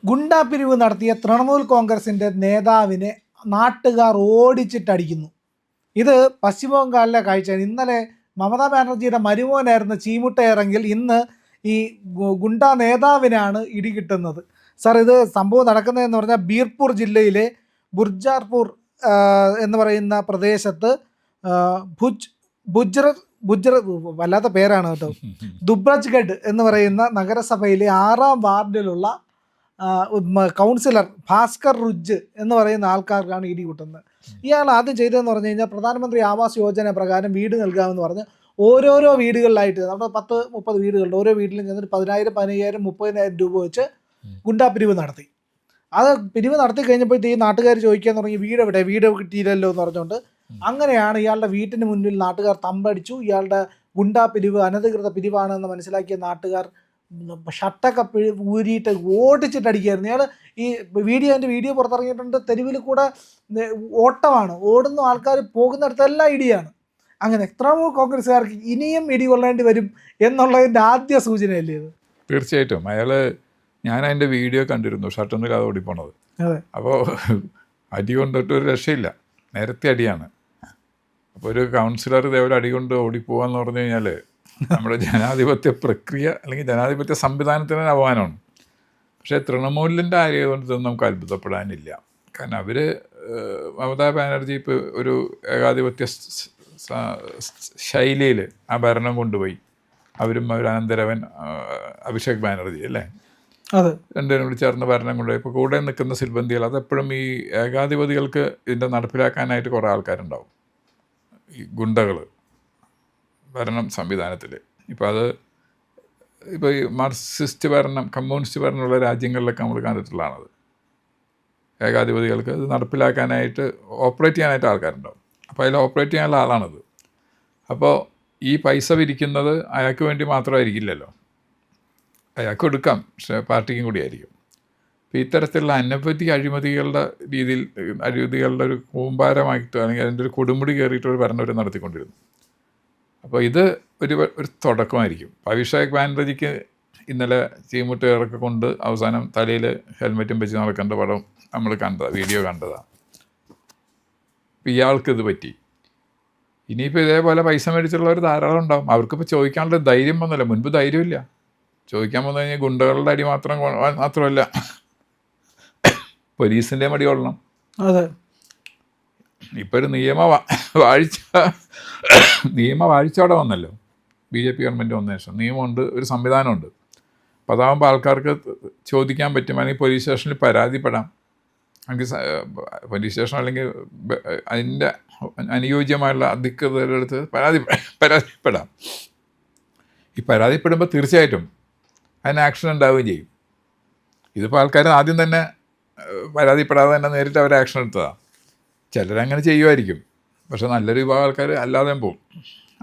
ഗുണ്ടാപിരിവ് നടത്തിയ തൃണമൂൽ കോൺഗ്രസിൻ്റെ നേതാവിനെ നാട്ടുകാർ ഓടിച്ചിട്ടടിക്കുന്നു. ഇത് പശ്ചിമ ബംഗാളിലെ കാഴ്ചയാണ്. ഇന്നലെ മമതാ ബാനർജിയുടെ മരുമോനായിരുന്ന ചീമുട്ടയിറങ്ങിൽ ഇന്ന് ഈ ഗുണ്ടാ നേതാവിനാണ് ഇടികിട്ടുന്നത്. സാർ, ഇത് സംഭവം നടക്കുന്നതെന്ന് പറഞ്ഞാൽ ബീർപൂർ ജില്ലയിലെ ബുർജാർപൂർ എന്ന് പറയുന്ന പ്രദേശത്ത് ബുജ്ര വല്ലാത്ത പേരാണ് കേട്ടോ, ദുബ്രജ്ഗഡ് എന്ന് പറയുന്ന നഗരസഭയിലെ 6ാം വാർഡിലുള്ള കൗൺസിലർ ഭാസ്കർ റുജ് എന്ന് പറയുന്ന ആൾക്കാർക്കാണ് ഇടി കിട്ടുന്നത്. ഇയാൾ ആദ്യം ചെയ്തതെന്ന് പറഞ്ഞു കഴിഞ്ഞാൽ പ്രധാനമന്ത്രി ആവാസ് യോജന പ്രകാരം വീട് നൽകാമെന്ന് പറഞ്ഞ് ഓരോരോ വീടുകളിലായിട്ട് നമ്മുടെ 10-30 വീടുകളുണ്ട്, ഓരോ വീട്ടിലും ചെന്നിട്ട് 10,000, 15,000, 30,000 രൂപ വെച്ച് ഗുണ്ടാപിരിവ് നടത്തി. അത് പിരിവ് നടത്തി കഴിഞ്ഞപ്പോഴത്തേ ഈ നാട്ടുകാർ ചോദിക്കാൻ തുടങ്ങി, വീട് കിട്ടിയില്ലല്ലോ എന്ന് പറഞ്ഞുകൊണ്ട്. അങ്ങനെയാണ് ഇയാളുടെ വീട്ടിന് മുന്നിൽ നാട്ടുകാർ തമ്പടിച്ചു. ഇയാളുടെ ഗുണ്ടാപിരിവ് അനധികൃത പിരിവാണെന്ന് മനസ്സിലാക്കിയ നാട്ടുകാർ ഷട്ടൊക്കെ ഊരിയിട്ട് ഓടിച്ചിട്ടടിക്കുകയായിരുന്നു. ഇയാൾ ഈ വീഡിയോ പുറത്തിറങ്ങിയിട്ടുണ്ട്. തെരുവിൽ കൂടെ ഓട്ടമാണ്, ഓടുന്ന ആൾക്കാർ പോകുന്നിടത്തെല്ലാം ഇടിയാണ്. അങ്ങനെ തൃണമൂൽ കോൺഗ്രസ്സുകാർക്ക് ഇനിയും ഇടി കൊള്ളേണ്ടി വരും എന്നുള്ളതിൻ്റെ ആദ്യ സൂചനയല്ലേ ഇത്? തീർച്ചയായിട്ടും. ഞാൻ അതിൻ്റെ വീഡിയോ കണ്ടിരുന്നു, ഷർട്ടൊന്നുമില്ലാതെ ഓടിപ്പോണത്. അപ്പോൾ അടി കൊണ്ടിട്ട് ഒരു രക്ഷയില്ല, നേരത്തെ അടിയാണ്. അപ്പോൾ ഒരു കൗൺസിലർ ഇതേപോലെ അടി കൊണ്ട് ഓടിപ്പോവാന്ന് പറഞ്ഞു കഴിഞ്ഞാൽ നമ്മുടെ ജനാധിപത്യ പ്രക്രിയ അല്ലെങ്കിൽ ജനാധിപത്യ സംവിധാനത്തിന് അപമാനമാണ്. പക്ഷേ തൃണമൂലിൻ്റെ ആയതുകൊണ്ട് ഇതൊന്നും നമുക്ക് അത്ഭുതപ്പെടാനില്ല. കാരണം അവർ മമതാ ബാനർജി ഇപ്പോൾ ഒരു ഏകാധിപത്യ ശൈലിയിൽ ആ ഭരണം കൊണ്ടുപോയി. അവരും അനന്തരവൻ അഭിഷേക് ബാനർജി അല്ലേ, രണ്ടുപേരും കൂടി ചേർന്ന് ഭരണം കൊണ്ടുപോയി. ഇപ്പോൾ കൂടെ നിൽക്കുന്ന സിൽബന്തികൾ അതെപ്പോഴും ഈ ഏകാധിപതികൾക്ക് ഇതിൻ്റെ നടപ്പിലാക്കാനായിട്ട് കുറേ ആൾക്കാരുണ്ടാവും, ഈ ഗുണ്ടകൾ ഭരണം സംവിധാനത്തിൽ. ഇപ്പോൾ ഈ മാർക്സിസ്റ്റ് ഭരണം, കമ്മ്യൂണിസ്റ്റ് ഭരണമുള്ള രാജ്യങ്ങളിലൊക്കെ നമ്മൾ കണ്ടിട്ടുള്ളതാണത്. ഏകാധിപതികൾക്ക് അത് നടപ്പിലാക്കാനായിട്ട് ഓപ്പറേറ്റ് ചെയ്യാനായിട്ട് ആൾക്കാരുണ്ടാവും. അപ്പോൾ അതിൽ ഓപ്പറേറ്റ് ചെയ്യാനുള്ള ആളാണത്. അപ്പോൾ ഈ പൈസ പിരിക്കുന്നത് അയാൾക്ക് വേണ്ടി മാത്രമായിരിക്കില്ലല്ലോ, അയാൾക്ക് എടുക്കാം, പക്ഷേ പാർട്ടിക്കും കൂടി ആയിരിക്കും. അപ്പോൾ ഇത്തരത്തിലുള്ള അനവധി അഴിമതികളുടെ ഒരു കൂമ്പാരമായിട്ട് അല്ലെങ്കിൽ അതിൻ്റെ ഒരു കൊടുമുടി കയറിയിട്ടൊരു ഭരണം അവർ നടത്തിക്കൊണ്ടിരുന്നു. അപ്പോൾ ഇത് ഒരു തുടക്കമായിരിക്കും. അഭിഷേക് ബാനർജിക്ക് ഇന്നലെ ചീമുട്ടുകാരൊക്കെ കൊണ്ട് അവസാനം തലയിൽ ഹെൽമെറ്റും വെച്ച് നടക്കേണ്ട പടം നമ്മൾ വീഡിയോ കണ്ടതാണ്. അപ്പോൾ ഇയാൾക്കിത് പറ്റി. ഇനിയിപ്പോൾ ഇതേപോലെ പൈസ മേടിച്ചുള്ളവർ ധാരാളം ഉണ്ടാവും. അവർക്കിപ്പോൾ ചോദിക്കാനുള്ള ധൈര്യം വന്നല്ലോ, മുൻപ് ധൈര്യമില്ല. ചോദിക്കാൻ വന്നു കഴിഞ്ഞാൽ ഗുണ്ടകളുടെ അടി മാത്രമല്ല പോലീസിൻ്റെ മടി കൊള്ളണം. അതെ, ഇപ്പോൾ ഒരു നിയമവാഴ്ചയോടെ വന്നല്ലോ BJP ഗവൺമെൻറ് വന്നതിന് ശേഷം. നിയമമുണ്ട്, ഒരു സംവിധാനമുണ്ട്. അപ്പോൾ അതാകുമ്പോൾ ആൾക്കാർക്ക് ചോദിക്കാൻ പറ്റും, അല്ലെങ്കിൽ പോലീസ് സ്റ്റേഷനിൽ പരാതിപ്പെടാം, അല്ലെങ്കിൽ പോലീസ് സ്റ്റേഷൻ അല്ലെങ്കിൽ അതിൻ്റെ അനുയോജ്യമായുള്ള അധികൃതരുടെ അടുത്ത് പരാതിപ്പെടാം. ഈ പരാതിപ്പെടുമ്പോൾ തീർച്ചയായിട്ടും അതിന് ആക്ഷൻ ഉണ്ടാവുകയും ചെയ്യും. ഇതിപ്പോൾ ആൾക്കാർ ആദ്യം തന്നെ പരാതിപ്പെടാതെ തന്നെ നേരിട്ട് അവർ ആക്ഷൻ എടുത്തതാണ്. ചിലരങ്ങനെ ചെയ്യുമായിരിക്കും, പക്ഷെ നല്ലൊരു വിഭാഗം ആൾക്കാർ അല്ലാതെയും പോകും,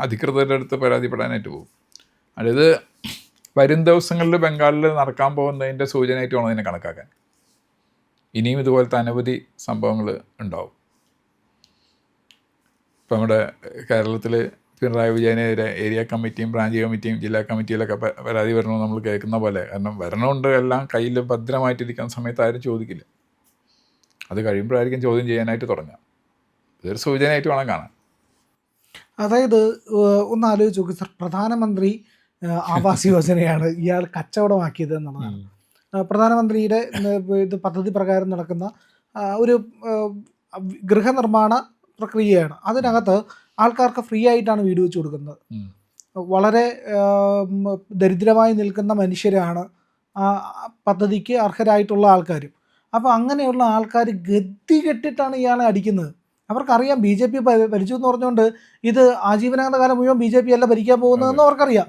അധികൃതരുടെ അടുത്ത് പരാതിപ്പെടാനായിട്ട് പോകും. അതായത് വരും ദിവസങ്ങളിൽ ബംഗാളിൽ നടക്കാൻ പോകുന്നതിൻ്റെ സൂചനയായിട്ട് വേണം അതിനെ കണക്കാക്കാൻ. ഇനിയും ഇതുപോലത്തെ അനവധി സംഭവങ്ങൾ ഉണ്ടാവും. ഇപ്പം നമ്മുടെ കേരളത്തിൽ പിണറായി വിജയനെതിരെ ഏരിയ കമ്മിറ്റിയും ബ്രാഞ്ച് കമ്മിറ്റിയും ജില്ലാ കമ്മിറ്റിയിലൊക്കെ പരാതി വരണമെന്ന് നമ്മൾ കേൾക്കുന്ന പോലെ. കാരണം വരണമുണ്ട്, എല്ലാം കയ്യിൽ ഭദ്രമായിട്ടിരിക്കുന്ന സമയത്ത് ആരും ചോദിക്കില്ല. അത് കഴിയുമ്പോഴായിരിക്കും ചോദ്യം ചെയ്യാനായിട്ട് തുടങ്ങുക. ഇതൊരു സൂചനയായിട്ട് വേണം കാണാൻ. അതായത് ഒന്ന് ആലോചിച്ച് നോക്കി സർ, പ്രധാനമന്ത്രി ആവാസ് യോജനയാണ് ഇയാൾ കച്ചവടമാക്കിയത് എന്നുള്ളതാണ്. പ്രധാനമന്ത്രിയുടെ ഇത് പദ്ധതി പ്രകാരം നടക്കുന്ന ഒരു ഗൃഹനിർമ്മാണ പ്രക്രിയയാണ്. അതിനകത്ത് ആൾക്കാർക്ക് ഫ്രീ ആയിട്ടാണ് വീട് വെച്ച് കൊടുക്കുന്നത്. വളരെ ദരിദ്രമായി നിൽക്കുന്ന മനുഷ്യരാണ് ആ പദ്ധതിക്ക് അർഹരായിട്ടുള്ള ആൾക്കാരും. അപ്പോൾ അങ്ങനെയുള്ള ആൾക്കാർ ഗതി കെട്ടിട്ടാണ് ഇയാളെ അടിക്കുന്നത്. അവർക്കറിയാം BJP ഭരിച്ചു എന്ന് പറഞ്ഞുകൊണ്ട് ഇത് ആജീവനാന്ത കാലം മുഴുവൻ BJP അല്ല ഭരിക്കാൻ പോകുന്നതെന്ന് അവർക്കറിയാം.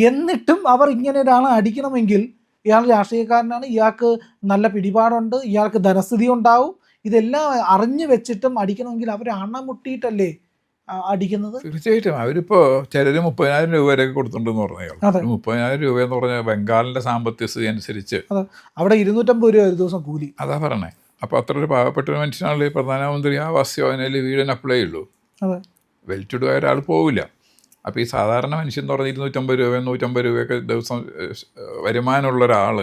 എന്നിട്ടും അവർ ഇങ്ങനെ ഒരാളെ അടിക്കണമെങ്കിൽ ഇയാൾ രാഷ്ട്രീയക്കാരനാണ്, ഇയാൾക്ക് നല്ല പിടിപാടുണ്ട്, ഇയാൾക്ക് ധനസ്ഥിതി ഉണ്ടാവും. ഇതെല്ലാം അറിഞ്ഞു വെച്ചിട്ടും അടിക്കണമെങ്കിൽ അവർ അണമുട്ടിയിട്ടല്ലേ അടിക്കുന്നത്? തീർച്ചയായിട്ടും. അവരിപ്പോൾ ചിലർ 30,000 രൂപ വരെയൊക്കെ കൊടുത്തിട്ടുണ്ടെന്ന് പറഞ്ഞാൽ 30,000 രൂപ എന്ന് പറഞ്ഞാൽ ബംഗാളിൻ്റെ സാമ്പത്തിക സ്ഥിതി അനുസരിച്ച് അവിടെ 250 രൂപ ഒരു ദിവസം കൂലി. അതാ പറഞ്ഞേ. അപ്പോൾ അത്ര ഒരു പാവപ്പെട്ട ഒരു മനുഷ്യനാണല്ലോ പ്രധാനമന്ത്രി ആവാസ് യോജനയിൽ വീടിന് അപ്ലൈ ചെയ്യുള്ളൂ. വെൽ ടു ഡു ആയ ഒരാൾ പോവില്ല. അപ്പോൾ ഈ സാധാരണ മനുഷ്യൻ എന്ന് പറഞ്ഞാൽ 250 രൂപ 150 രൂപയൊക്കെ ദിവസം വരുമാനമുള്ള ഒരാൾ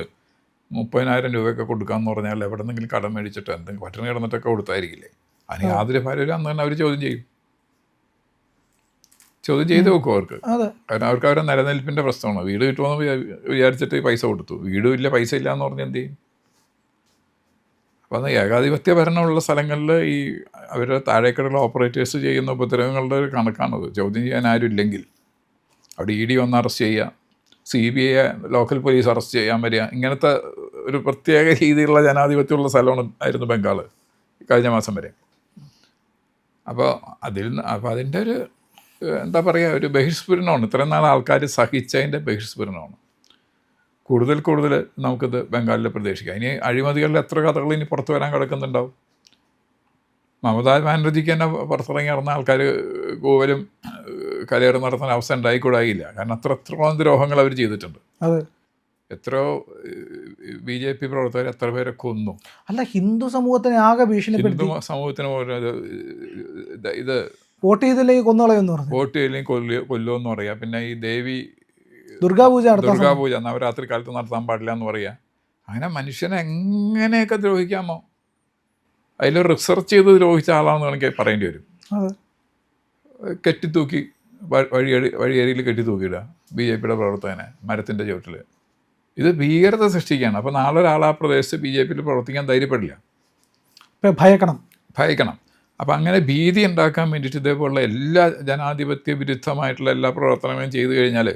30,000 രൂപയൊക്കെ കൊടുക്കാമെന്ന് പറഞ്ഞാൽ എവിടെ നിന്നെങ്കിലും കടം മേടിച്ചിട്ട് എന്തെങ്കിലും പട്ടിണി കിടന്നിട്ടൊക്കെ കൊടുത്തായിരിക്കില്ലേ? അതിന് യാതൊരു ഭാര്യ അന്ന് തന്നെ അവർ ചോദ്യം ചെയ്യും. ചോദ്യം ചെയ്ത് നോക്കും അവർക്ക്. കാരണം അവർക്ക് അവരുടെ നിലനിൽപ്പിൻ്റെ പ്രശ്നമാണ്. വീട് കിട്ടുമെന്ന് വിചാരിച്ചിട്ട് പൈസ കൊടുത്തു, വീടും ഇല്ല, പൈസ ഇല്ല എന്ന് പറഞ്ഞാൽ എന്ത് ചെയ്യും? അപ്പോൾ അന്ന് ഏകാധിപത്യ ഭരണമുള്ള സ്ഥലങ്ങളിൽ ഈ അവരുടെ താഴേക്കിടയുള്ള ഓപ്പറേറ്റേഴ്സ് ചെയ്യുന്ന ഉപദ്രവങ്ങളുടെ ഒരു കണക്കാണത്. ചോദ്യം ചെയ്യാൻ ആരും ഇല്ലെങ്കിൽ അവിടെ ED വന്ന് അറസ്റ്റ് ചെയ്യുക, CBI ലോക്കൽ പോലീസ് അറസ്റ്റ് ചെയ്യാൻ വരിക, ഇങ്ങനത്തെ ഒരു പ്രത്യേക രീതിയിലുള്ള ജനാധിപത്യമുള്ള സ്ഥലമാണ് ആയിരുന്നു ബംഗാൾ കഴിഞ്ഞ മാസം വരെ. അപ്പോൾ അതിൻ്റെ ഒരു എന്താ പറയുക, ഒരു ബഹിഷ്സ്ഫുരണമാണ്. ഇത്രയും നാൾ ആൾക്കാർ സഹിച്ചതിൻ്റെ ബഹിഷ്സ്ഫുരണമാണ്. കൂടുതൽ നമുക്കിത് ബംഗാളിൽ പ്രതീക്ഷിക്കാം. ഇനി അഴിമതികളിൽ എത്ര കഥകൾ ഇനി പുറത്തു വരാൻ കിടക്കുന്നുണ്ടാവും. മമതാ ബാനർജിക്ക് തന്നെ പുറത്തിറങ്ങി നടന്ന ആൾക്കാർ കൂവലും കലയറും നടത്തുന്ന അവസ്ഥ ഉണ്ടായിക്കൂടായില്ല. കാരണം അത്രത്തോളം ദ്രോഹങ്ങൾ അവർ ചെയ്തിട്ടുണ്ട്. എത്രയോ BJP പ്രവർത്തകർ എത്ര പേരെ കൊന്നു. അല്ല, ഹിന്ദു സമൂഹത്തിന് ആകെ ഭീഷണിപ്പെടുത്തി. ഹിന്ദു സമൂഹത്തിന് ഇത് വോട്ട് ചെയ്തില്ലെങ്കിൽ കൊന്നുകളയെന്ന് പറഞ്ഞു. വോട്ട് ചെയ്തില്ലെങ്കിൽ കൊല്ലുമെന്ന് പറയാം. പിന്നെ ഈ ദേവി ദുർഗാപൂജ നവരാത്രി കാലത്ത് നടത്താൻ പാടില്ല എന്ന് പറയാ. അങ്ങനെ മനുഷ്യനെ എങ്ങനെയൊക്കെ ദ്രോഹിക്കാമോ? അതിൽ റിസർച്ച് ചെയ്ത് ദ്രോഹിച്ച ആളാണെന്ന് എനിക്ക് പറയേണ്ടി വരും. കെട്ടിത്തൂക്കി വഴിയരിയിൽ കെട്ടിത്തൂക്കിയിടുക BJPയുടെ പ്രവർത്തകനെ മരത്തിൻ്റെ ചുവട്ടിൽ. ഇത് ഭീകരത സൃഷ്ടിക്കുകയാണ്. അപ്പോൾ നാളെ ഒരാൾ ആ പ്രദേശത്ത് BJPയിൽ പ്രവർത്തിക്കാൻ ധൈര്യപ്പെടില്ല, ഭയക്കണം. അപ്പോൾ അങ്ങനെ ഭീതി ഉണ്ടാക്കാൻ വേണ്ടിയിട്ട് ഇതേപോലുള്ള എല്ലാ ജനാധിപത്യ വിരുദ്ധമായിട്ടുള്ള എല്ലാ പ്രവർത്തനങ്ങളും ചെയ്തു കഴിഞ്ഞാൽ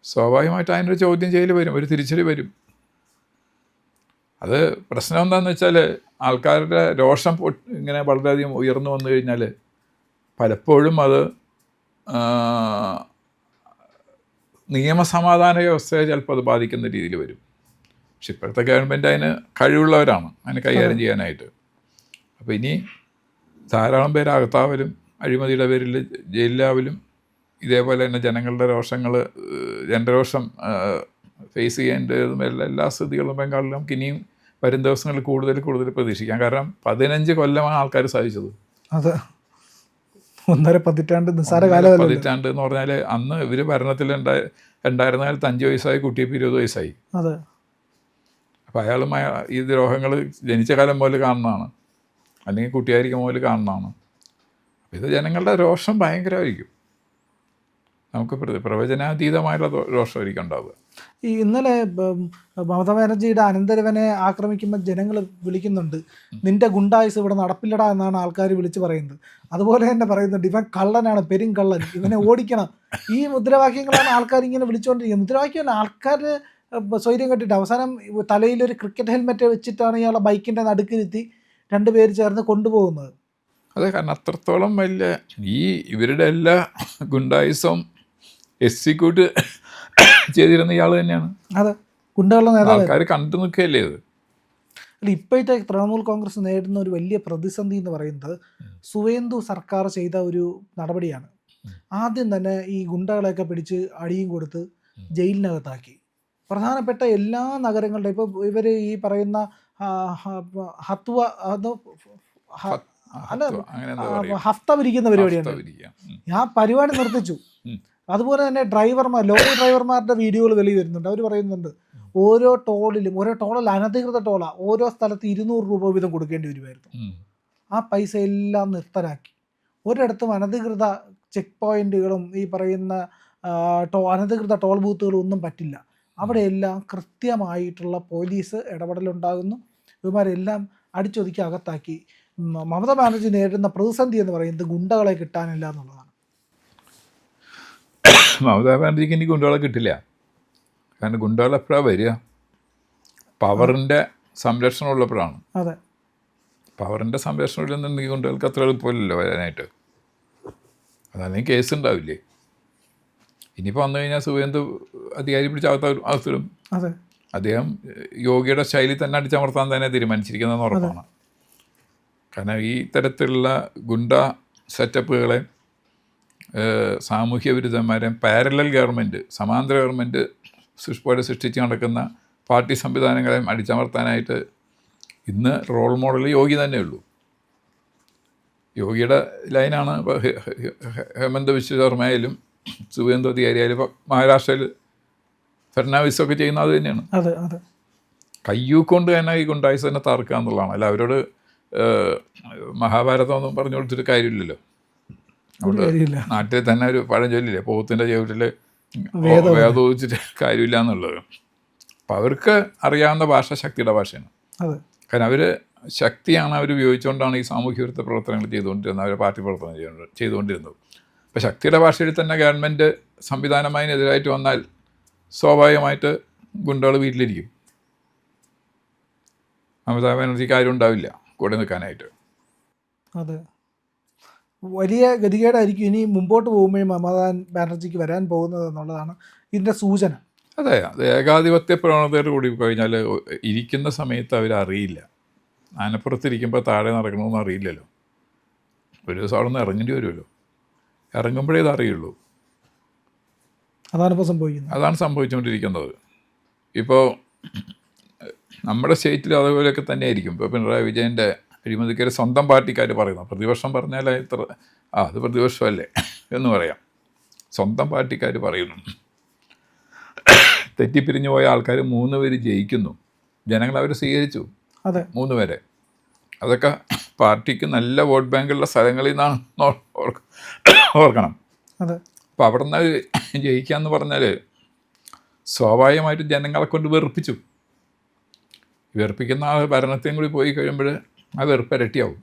സ്വാഭാവികമായിട്ട് അതിനൊരു ചോദ്യം ചെയ്യൽ വരും, ഒരു തിരിച്ചടി വരും. അത് പ്രശ്നം എന്താണെന്ന് വെച്ചാൽ ആൾക്കാരുടെ രോഷം ഇങ്ങനെ വളരെയധികം ഉയർന്നു വന്നു കഴിഞ്ഞാൽ പലപ്പോഴും അത് നിയമസമാധാന വ്യവസ്ഥയെ ചിലപ്പോൾ അത് ബാധിക്കുന്ന രീതിയിൽ വരും. പക്ഷെ ഇപ്പോഴത്തെ ഗവൺമെൻറ് അതിന് കഴിവുള്ളവരാണ് അതിനെ കൈകാര്യം ചെയ്യാനായിട്ട്. അപ്പോൾ ഇനി ധാരാളം പേര് അകത്താവലും അഴിമതിയുടെ പേരിൽ ജയിലിലാവലും ഇതേപോലെ തന്നെ ജനങ്ങളുടെ ജനരോഷം ഫേസ് ചെയ്യേണ്ടതും എല്ലാ സ്ഥിതികളും ബംഗാളിൽ നമുക്ക് ഇനിയും വരും ദിവസങ്ങളിൽ കൂടുതൽ പ്രതീക്ഷിക്കാം. കാരണം 15 കൊല്ലമാണ് ആൾക്കാർ സാധിച്ചത്. അത് 1.5 പതിറ്റാണ്ട് നിസ്സാര കാലം. പതിറ്റാണ്ട് എന്ന് പറഞ്ഞാൽ അന്ന് ഇവർ ഭരണത്തിൽ ഉണ്ടായിരുന്ന കാലത്ത് 5 വയസ്സായി കുട്ടിയപ്പോൾ 20 വയസ്സായി. അപ്പോൾ അയാളും ഈ ദ്രോഹങ്ങൾ ജനിച്ച കാലം മുതൽ കാണുന്നതാണ്, അല്ലെങ്കിൽ കുട്ടിയായിരിക്കും മുതൽ കാണുന്നതാണ്. അപ്പോൾ ഇത് ജനങ്ങളുടെ രോഷം ഭയങ്കരമായിരിക്കും. നമുക്ക് പ്രവചനാതീതമായുള്ള രോഷമായിരിക്കും ഉണ്ടാവുക. ഈ ഇന്നലെ മമതാ ബാനർജിയുടെ അനന്തരവനെ ആക്രമിക്കുമ്പോൾ ജനങ്ങൾ വിളിക്കുന്നുണ്ട്, നിന്റെ ഗുണ്ടായുസ് ഇവിടെ നടപ്പില്ലടാ എന്നാണ് ആൾക്കാർ വിളിച്ച് പറയുന്നത്. അതുപോലെ തന്നെ പറയുന്നുണ്ട്, ഇവൻ കള്ളനാണ്, പെരുങ്കള്ളൻ, ഇവനെ ഓടിക്കണം. ഈ മുദ്രാവാക്യങ്ങളാണ് ആൾക്കാർ ഇങ്ങനെ വിളിച്ചുകൊണ്ടിരിക്കുന്നത്. മുദ്രാവാക്യമല്ല, ആൾക്കാർ സ്വൈര്യം കെട്ടിട്ട് അവസാനം തലയിലൊരു ക്രിക്കറ്റ് ഹെൽമെറ്റ് വെച്ചിട്ടാണ് ഇയാളെ ബൈക്കിൻ്റെ നടുക്കിരുത്തി 2 പേര് ചേർന്ന് കൊണ്ടുപോകുന്നത്. അതെ, കാരണം അത്രത്തോളം വലിയ ഇവരുടെ എല്ലാ ഗുണ്ടായുസവും എക്സിക്യൂട്ട് ചെയ്തിരുന്ന ഇയാൾ തന്നെയാണ്. അതെ, ഗുണ്ടകളുടെ നേതാവ്. ആൾക്കാർ കണ്ടു നിൽക്കുകയല്ലേ ഇത്. അല്ല, ഇപ്പോഴത്തെ തൃണമൂൽ കോൺഗ്രസ് നേരിടുന്ന ഒരു വലിയ പ്രതിസന്ധി എന്ന് പറയുന്നത് സുവേന്ദു സർക്കാർ ചെയ്ത ഒരു നടപടിയാണ്. ആദ്യം തന്നെ ഈ ഗുണ്ടകളെയൊക്കെ പിടിച്ച് അടിയും കൊടുത്ത് ജയിലിനകത്താക്കി. പ്രധാനപ്പെട്ട എല്ലാ നഗരങ്ങളുടെ ഇപ്പോൾ ഇവർ ഈ പറയുന്ന ഹത്വ ഹഫ്ത പിരിക്കുന്ന പരിപാടിയാണ്. ആ പരിപാടി നിർത്തിച്ചു. അതുപോലെ തന്നെ ലോറി ഡ്രൈവർമാരുടെ വീഡിയോകൾ വെളിയിൽ വരുന്നുണ്ട്. അവർ പറയുന്നുണ്ട്, ഓരോ ടോളിൽ അനധികൃത ടോളാണ്, ഓരോ സ്ഥലത്ത് 200 രൂപ വീതം കൊടുക്കേണ്ടി വരുമായിരുന്നു. ആ പൈസ എല്ലാം നിർത്തലാക്കി. ഒരിടത്തും അനധികൃത ചെക്ക് പോയിന്റുകളും ഈ പറയുന്ന അനധികൃത ടോൾ ബൂത്തുകളും ഒന്നും പറ്റില്ല. അവിടെയെല്ലാം കൃത്യമായിട്ടുള്ള പോലീസ് ഇടപെടലുണ്ടാകുന്നു. ഇവന്മാരെല്ലാം അടിച്ചൊതുക്കി അകത്താക്കി. മമതാ ബാനർജി നേരിടുന്ന പ്രതിസന്ധി എന്ന് പറയുന്നത് ഗുണ്ടകളെ കിട്ടാനില്ല എന്നുള്ളതാണ്. മമതാ ബാനർജിക്ക് ഇനി ഗുണ്ടകളെ കിട്ടില്ല. കാരണം ഗുണ്ടകൾ എപ്പോഴാണ് വരിക? പവറിൻ്റെ സംരക്ഷണം ഉള്ളപ്പോഴാണ്. അതെ, പവറിൻ്റെ സംരക്ഷണം ഇല്ലെന്നുണ്ടെങ്കിൽ ഗുണ്ടകൾക്ക് അത്ര എളുപ്പമില്ലല്ലോ വരാനായിട്ട്. അതല്ലെങ്കിൽ കേസ് ഉണ്ടാവില്ലേ? ഇനിയിപ്പോൾ വന്നു കഴിഞ്ഞാൽ സുവേന്ദു അധികാരി പിടിച്ച് അകത്തിടും. അദ്ദേഹം യോഗിയുടെ ശൈലി തന്നെ അടിച്ചമർത്താൻ തന്നെ തീരുമാനിച്ചിരിക്കുന്നതെന്ന് ഉറപ്പാണ്. കാരണം ഈ തരത്തിലുള്ള ഗുണ്ട സെറ്റപ്പുകളെ സാമൂഹ്യ വിരുദ്ധന്മാരെ പാരലൽ ഗവൺമെൻറ്, സമാന്തര ഗവൺമെൻറ് പോലെ സൃഷ്ടിച്ച് നടക്കുന്ന പാർട്ടി സംവിധാനങ്ങളെയും അടിച്ചമർത്താനായിട്ട് ഇന്ന് റോൾ മോഡൽ യോഗി തന്നെയുള്ളൂ. യോഗിയുടെ ലൈനാണ് ഇപ്പോൾ ഹേമന്ത് ബിശ്വ ശർമ്മയായാലും സുവേന്ദു അധികാരി ആയാലും ഇപ്പോൾ മഹാരാഷ്ട്രയിൽ ഫഡ്നാവിസൊക്കെ ചെയ്യുന്നത് അത് തന്നെയാണ്. കയ്യൂക്കൊണ്ട് തന്നെ ഈ ഗുണ്ടായിസ് തന്നെ തറക്കുക എന്നുള്ളതാണ്. അല്ല അവരോട് മഹാഭാരതമൊന്നും പറഞ്ഞു കൊടുത്തിട്ട് കാര്യമില്ലല്ലോ. അവിടെ നാട്ടിൽ തന്നെ ഒരു പഴഞ്ചൊല്ലില്ലേ, പോത്തിൻ്റെ ചവിട്ടിൽ വേദോദിച്ചിട്ട് കാര്യമില്ല എന്നുള്ളത്. അപ്പം അവർക്ക് അറിയാവുന്ന ഭാഷ ശക്തിയുടെ ഭാഷയാണ്. കാരണം അവർ ശക്തിയാണ് അവർ ഉപയോഗിച്ചുകൊണ്ടാണ് ഈ സാമൂഹ്യ വിരുദ്ധ പ്രവർത്തനങ്ങൾ ചെയ്തുകൊണ്ടിരുന്നത്, അവരെ പാർട്ടി പ്രവർത്തനം ചെയ്തുകൊണ്ടിരുന്നത്. അപ്പോൾ ശക്തിയുടെ ഭാഷയിൽ തന്നെ ഗവൺമെൻറ് സംവിധാനമായി എതിരായിട്ട് വന്നാൽ സ്വാഭാവികമായിട്ട് ഗുണ്ടകൾ വീട്ടിലിരിക്കും. മമതാ ബാനർജിക്ക് ആരും ഉണ്ടാവില്ല കൂടെ നിൽക്കാനായിട്ട്. അതെ, വലിയ ഗതികേടായിരിക്കും ഇനി മുമ്പോട്ട് പോകുമ്പോഴും മമതാ ബാനർജിക്ക് വരാൻ പോകുന്നത് എന്നുള്ളതാണ് ഇതിൻ്റെ സൂചന. അതെ, അത് ഏകാധിപത്യ പ്രവണതയോട് കൂടി കഴിഞ്ഞാൽ ഇരിക്കുന്ന സമയത്ത് അവരറിയില്ല, ആനപ്പുറത്തിരിക്കുമ്പോൾ താഴെ നടക്കണമെന്ന് അറിയില്ലല്ലോ. ഒരു ദിവസം അവിടെ നിന്ന് ഇറങ്ങേണ്ടി വരുമല്ലോ, ഇറങ്ങുമ്പോഴേ ഇത് അറിയുള്ളൂ. അതാണിപ്പോൾ സംഭവിക്കുന്നത്. അതാണ് സംഭവിച്ചുകൊണ്ടിരിക്കുന്നത്. ഇപ്പോൾ നമ്മുടെ സ്റ്റേറ്റിൽ അതുപോലെയൊക്കെ തന്നെയായിരിക്കും. ഇപ്പോൾ പിണറായി വിജയൻ്റെ അഴിമതിക്കാർ സ്വന്തം പാർട്ടിക്കാർ പറയുന്നു, പ്രതിപക്ഷം പറഞ്ഞാൽ ഇത്ര അത് പ്രതിപക്ഷമല്ലേ എന്ന് പറയാം. സ്വന്തം പാർട്ടിക്കാർ പറയുന്നു. തെറ്റിപ്പിരിഞ്ഞു പോയ ആൾക്കാർ 3 പേര് ജയിക്കുന്നു, ജനങ്ങൾ അവർ സ്വീകരിച്ചു. അതെ, 3 പേരെ. അതൊക്കെ പാർട്ടിക്ക് നല്ല വോട്ട് ബാങ്കുള്ള സ്ഥലങ്ങളിൽ നിന്നാണ് ഓർക്കണം. അതെ, അപ്പോൾ അവിടെ നിന്ന് ജയിക്കാന്ന് പറഞ്ഞാൽ സ്വാഭാവികമായിട്ടും ജനങ്ങളെ കൊണ്ട് വെറുപ്പിച്ചു. വെറുപ്പിക്കുന്ന ആ ഭരണത്തെയും കൂടി പോയി കഴിയുമ്പോൾ ആ വെറുപ്പ് ഇരട്ടിയാവും.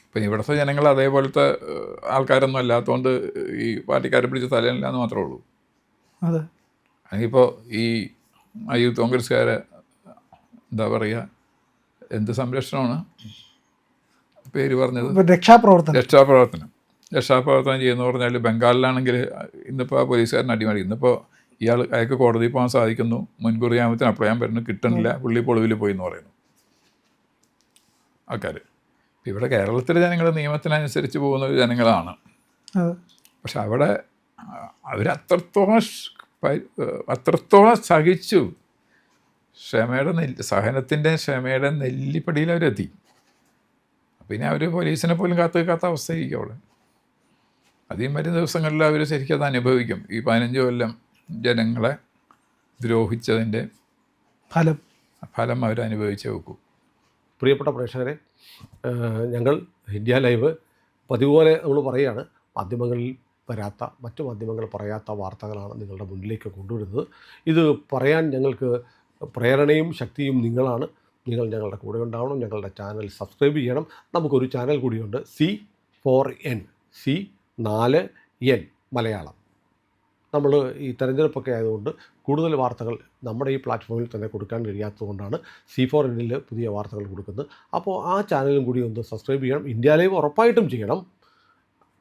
ഇപ്പം ഇവിടുത്തെ ജനങ്ങൾ അതേപോലത്തെ ആൾക്കാരൊന്നും അല്ലാത്തതുകൊണ്ട് ഈ പാർട്ടിക്കാരെ പിടിച്ച് തലയില്ല എന്ന് മാത്രമേ ഉള്ളൂ. അതെ, അതിപ്പോൾ ഈ യൂത്ത് കോൺഗ്രസ്സുകാരെ എന്താ പറയുക, എന്ത് സംരക്ഷണമാണ് പേര് പറഞ്ഞത്, രക്ഷാപ്രവർത്തനം ചെയ്യുന്ന പറഞ്ഞാൽ ബംഗാളിലാണെങ്കിൽ ഇന്നിപ്പോൾ ആ പോലീസുകാരൻ അടിമാടി, ഇന്നിപ്പോൾ അയാൾക്ക് കോടതിയിൽ പോകാൻ സാധിക്കുന്നു, മുൻകൂർ ജാമ്യത്തിന് അപ്ലൈ ചെയ്യാൻ പറ്റുന്നു, കിട്ടണില്ല, പുള്ളി പൊളിവിൽ പോയി എന്ന് പറയുന്നു ആൾക്കാർ. ഇവിടെ കേരളത്തിലെ ജനങ്ങൾ നിയമത്തിനനുസരിച്ച് പോകുന്ന ജനങ്ങളാണ്. പക്ഷെ അവിടെ അത്രത്തോളം സഹിച്ചു, സഹനത്തിൻ്റെ ക്ഷമയുടെ നെല്ലിപ്പടിയിൽ അവരെത്തി. പിന്നെ അവർ പോലീസിനെ പോലും കാത്ത അവസ്ഥയായിരിക്കും അവിടെ. അധികം വരുന്ന ദിവസങ്ങളിൽ അവർ ശരിക്കും അത് അനുഭവിക്കും. ഈ 15 കൊല്ലം ജനങ്ങളെ ദ്രോഹിച്ചതിൻ്റെ ഫലം അവരനുഭവിച്ചേ വെക്കൂ. പ്രിയപ്പെട്ട പ്രേക്ഷകരെ, ഞങ്ങൾ ഇന്ത്യ ലൈവ് പതിപോലെ നമ്മൾ പറയുകയാണ്, മാധ്യമങ്ങളിൽ വരാത്ത, മറ്റു മാധ്യമങ്ങൾ പറയാത്ത വാർത്തകളാണ് നിങ്ങളുടെ മുന്നിലേക്ക് കൊണ്ടുവരുന്നത്. ഇത് പറയാൻ ഞങ്ങൾക്ക് പ്രേരണയും ശക്തിയും നിങ്ങളാണ്. നിങ്ങൾ ഞങ്ങളുടെ കൂടെ ഉണ്ടാവണം. ഞങ്ങളുടെ ചാനൽ സബ്സ്ക്രൈബ് ചെയ്യണം. നമുക്കൊരു ചാനൽ കൂടിയുണ്ട്, C4N, C4N മലയാളം. നമ്മൾ ഈ തെരഞ്ഞെടുപ്പൊക്കെ ആയതുകൊണ്ട് കൂടുതൽ വാർത്തകൾ നമ്മുടെ ഈ പ്ലാറ്റ്ഫോമിൽ തന്നെ കൊടുക്കാൻ കഴിയാത്തതുകൊണ്ടാണ് C4Nൽ പുതിയ വാർത്തകൾ കൊടുക്കുന്നത്. അപ്പോൾ ആ ചാനലും കൂടി ഒന്ന് സബ്സ്ക്രൈബ് ചെയ്യണം. ഇന്ത്യ ലൈവ് ഉറപ്പായിട്ടും ചെയ്യണം.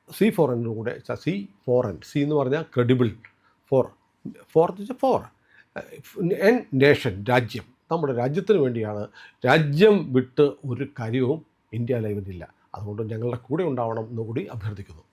C4N കൂടെ, C4N, C എന്ന് പറഞ്ഞാൽ ക്രെഡിബിൾ, 4 N നേഷൻ, രാജ്യം. നമ്മുടെ രാജ്യത്തിന് വേണ്ടിയാണ്. രാജ്യം വിട്ട് ഒരു കാര്യവും ഇന്ത്യ ലൈവിനില്ല. അതുകൊണ്ട് ഞങ്ങളുടെ കൂടെ ഉണ്ടാവണം എന്നുകൂടി അഭ്യർത്ഥിക്കുന്നു.